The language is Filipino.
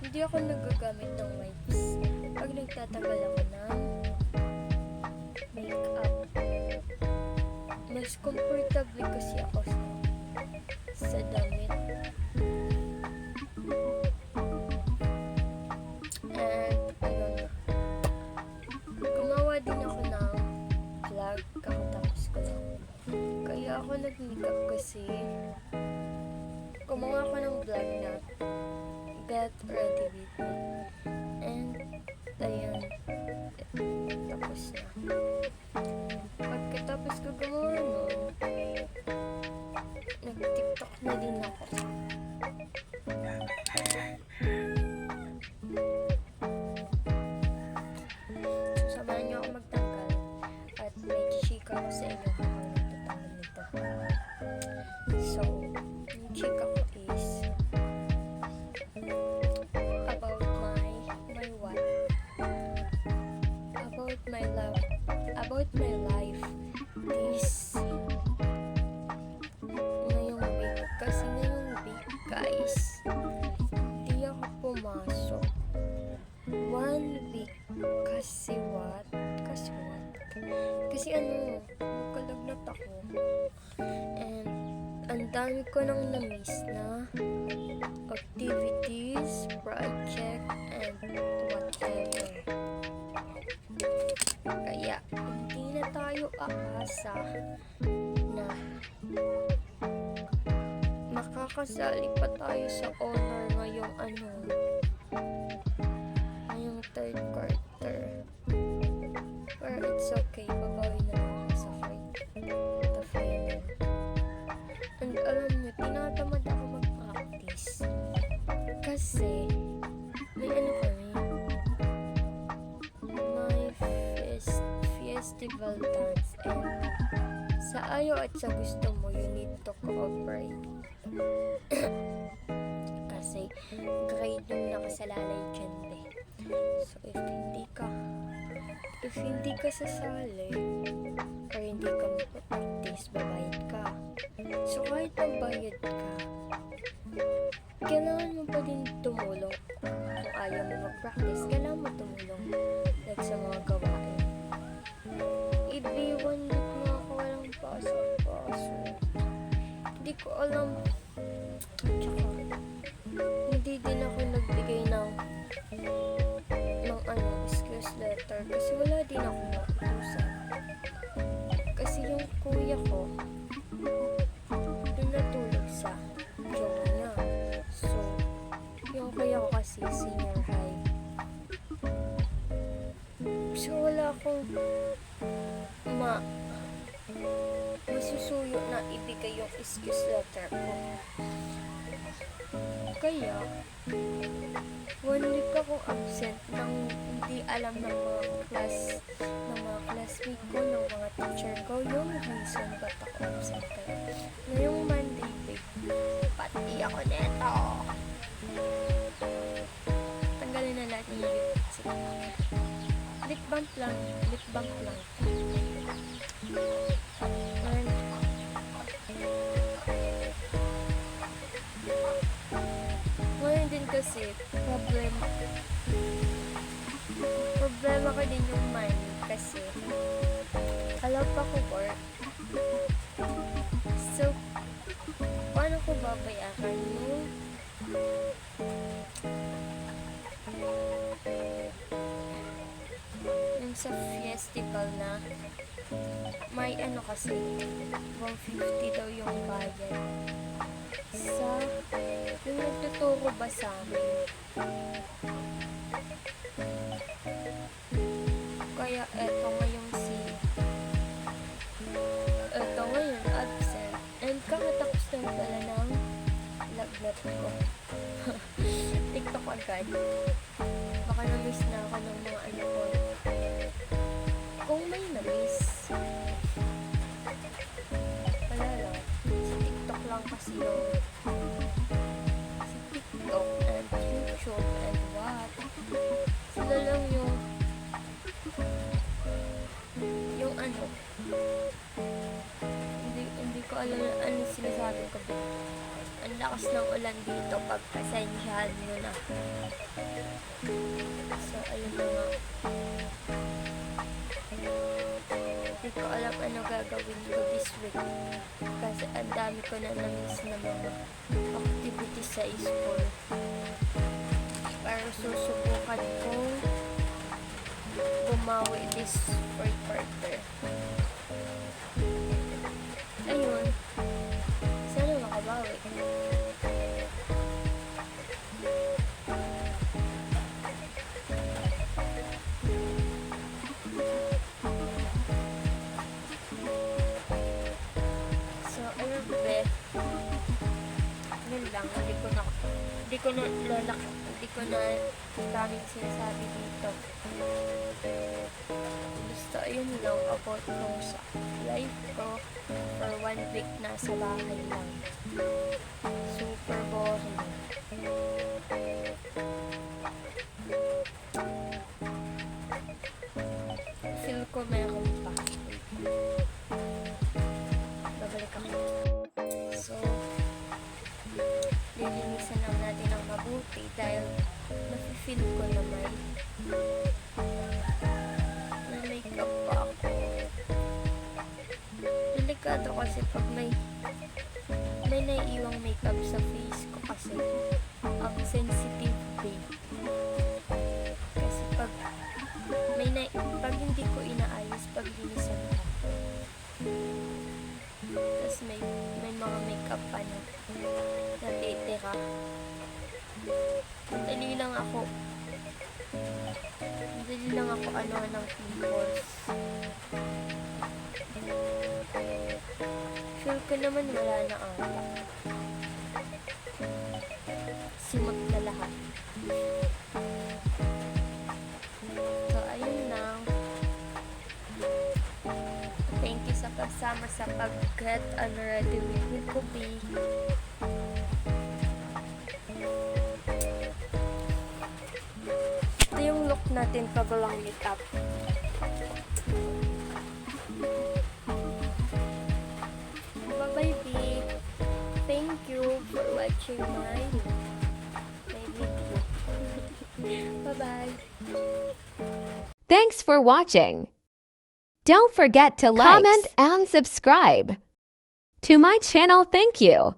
Hindi ako nagagamit ng wipes pag nagtatagal ako ng makeup. Mas comfortable kasi ako sa damit. And ayun, gumawa din ako ng vlog kakatapos ko lang. Kaya ako nag-makeup kasi gumawa ako ng vlog na Get Ready With Me. And ayun, tapos na. Pagkatapos ko gumawa nun, nag-tiktok na din ako. Samahan niyo ako magtanggal at may chika ko sa inyo habang nagtatanggal nito. So, yung chika ko is about my what? About my love, about my life this ngayong week. Kasi ngayong week, guys, hindi ako pumasok. 1 week. Kasi what? Kasi ano, magkalagnat ako. And ang dami ko nang na-miss na activities, project, and whatever. Kaya, hindi na tayo aasa na makakasali pa tayo sa honor ngayong ngayong third quarter. But it's okay, babawi na lang ako sa the final. And alam nyo, tinatamad ako mag-practice. Kasi, may kami, may festival dance. And sa ayaw at sa gusto mo, you need to cooperate. Kasi, grade yung nakasalalay dyan, be. So, if hindi ka sasali, or hindi ka mag-practice, babayad ka. So, kahit magbayad ka, kailangan mo pa din tumulong. Kung ayaw mo mag-practice, kailangan mo tumulong. Like sa mga gawain. One week na ako walang pasok. Hindi ko alam. Tsaka, hindi din ako nagbigay ng excuse letter. Kasi wala din ako mautusan. Kasi yung kuya ko, doon natulog sa jowa niya. So, yung kuya ko kasi senior high. So, wala akong masusuyo na ibigay yung excuse letter ko. Kaya, 1 week akong absent nang hindi alam ng mga classmate ko, ng mga teacher ko, yung reason ba't ako absent kayo. Ngayong Monday, pati ako neto. Tanggalin na natin yung lip bump lang. Ngayon din kasi, problema ko din yung money kasi alam pa ko work. So, paano ko babayaran yung sa festival na may kasi 150 daw yung bayad sa yung nagtuturo ba sa amin. Kaya eto ngayon absent. And kakatapos lang pala ng lagnat ko. TikTok agad. Baka na-miss na ako ng mga ko. Kung may na-miss, wala lang. Sa TikTok lang kasi yung sa TikTok and YouTube and what. Sila lang yung hindi ko alam ano sinasabi ko. Ano lakas ng ulan dito, pagpasensyahan nyo na. So, ayun na nga. Hindi ko alam ano gagawin ko this week. Kasi ang dami ko na na-miss na mga activities sa school. Pero susubukan kong bumawi this fourth quarter. Ayun. Sana makabawi. So, ayun be. Yun lang. Hindi ko na daming sinasabi dito. Basta ayun lang about nung sa life ko for 1 week na sa bahay lang. Super boring. Feel ko meron pa. Babalik ako. So, lilinisan lang natin ang mabuti dahil nafe-feel ko na may makeup pa ako. Delikado kasi pag may naiiwang makeup sa face ko kasi sensitive babe. Kasi pag hindi ko inaayos pag linisan ko, tapos may mga makeup pa na natitira. Madali lang ako ano ng pimples. Feel ko naman wala na ata. Simot na lahat. So, ayun lang. Thank you sa pagsama sa pag-get ready with Kubi. Ito yung look natin pag walang makeup. Bye-bye, babe. Thank you for watching my video. Bye-bye. Thanks for watching. Don't forget to like, comment, and subscribe to my channel. Thank you.